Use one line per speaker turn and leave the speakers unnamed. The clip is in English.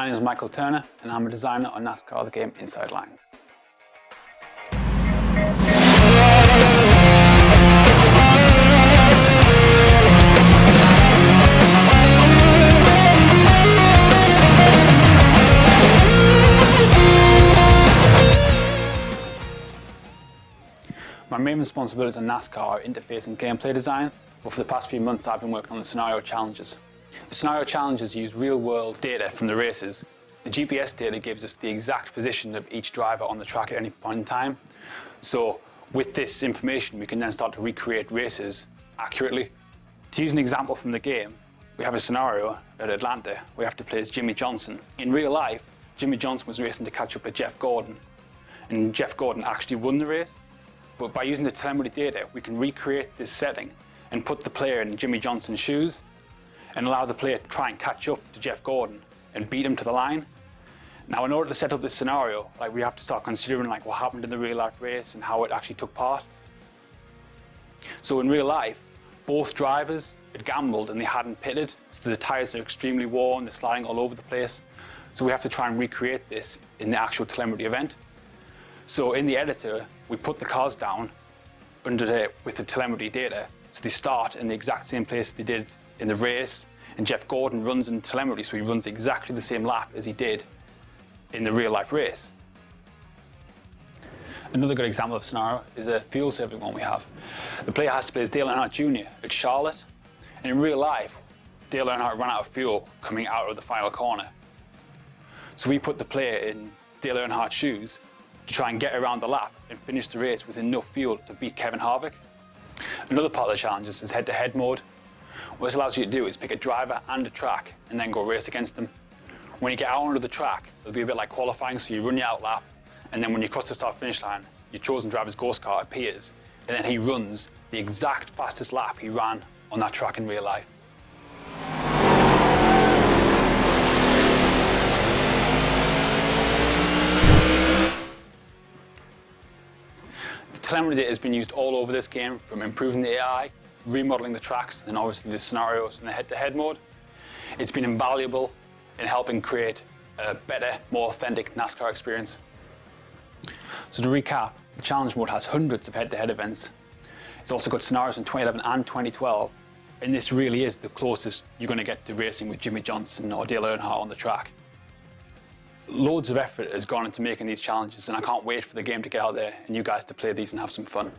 My name is Michael Turner and I'm a designer on NASCAR The Game Inside Line. My main responsibilities on NASCAR are interface and gameplay design, but for the past few months I've been working on the scenario challenges. The scenario challenges use real-world data from the races. The GPS data gives us the exact position of each driver on the track at any point in time. So with this information we can then start to recreate races accurately. To use an example from the game, we have a scenario at Atlanta where we have to play as Jimmy Johnson. In real life, Jimmy Johnson was racing to catch up with Jeff Gordon, and Jeff Gordon actually won the race. But by using the telemetry data, we can recreate this setting and put the player in Jimmy Johnson's shoes and allow the player to try and catch up to Jeff Gordon and beat him to the line. Now, in order to set up this scenario, we have to start considering what happened in the real life race and how it actually took part. So in real life, both drivers had gambled and they hadn't pitted, so the tyres are extremely worn, they're sliding all over the place. So we have to try and recreate this in the actual telemetry event. So in the editor, we put the cars down with the telemetry data, so they start in the exact same place they did in the race, and Jeff Gordon runs in telemetry, so he runs exactly the same lap as he did in the real life race. Another good example of a scenario is a fuel saving one we have. The player has to play as Dale Earnhardt Jr. at Charlotte, and in real life, Dale Earnhardt ran out of fuel coming out of the final corner. So we put the player in Dale Earnhardt's shoes to try and get around the lap and finish the race with enough fuel to beat Kevin Harvick. Another part of the challenges is head-to-head mode. What this allows you to do is pick a driver and a track and then go race against them. When you get out onto the track, it'll be a bit like qualifying, so you run your out lap, and then when you cross the start-finish line, your chosen driver's ghost car appears, and then he runs the exact fastest lap he ran on that track in real life. The telemetry data has been used all over this game, from improving the AI, remodeling the tracks, and obviously the scenarios in the head-to-head mode. It's been invaluable in helping create a better, more authentic NASCAR experience. So to recap, the challenge mode has hundreds of head-to-head events. It's also got scenarios in 2011 and 2012, and this really is the closest you're going to get to racing with Jimmy Johnson or Dale Earnhardt on the track. Loads of effort has gone into making these challenges, and I can't wait for the game to get out there and you guys to play these and have some fun.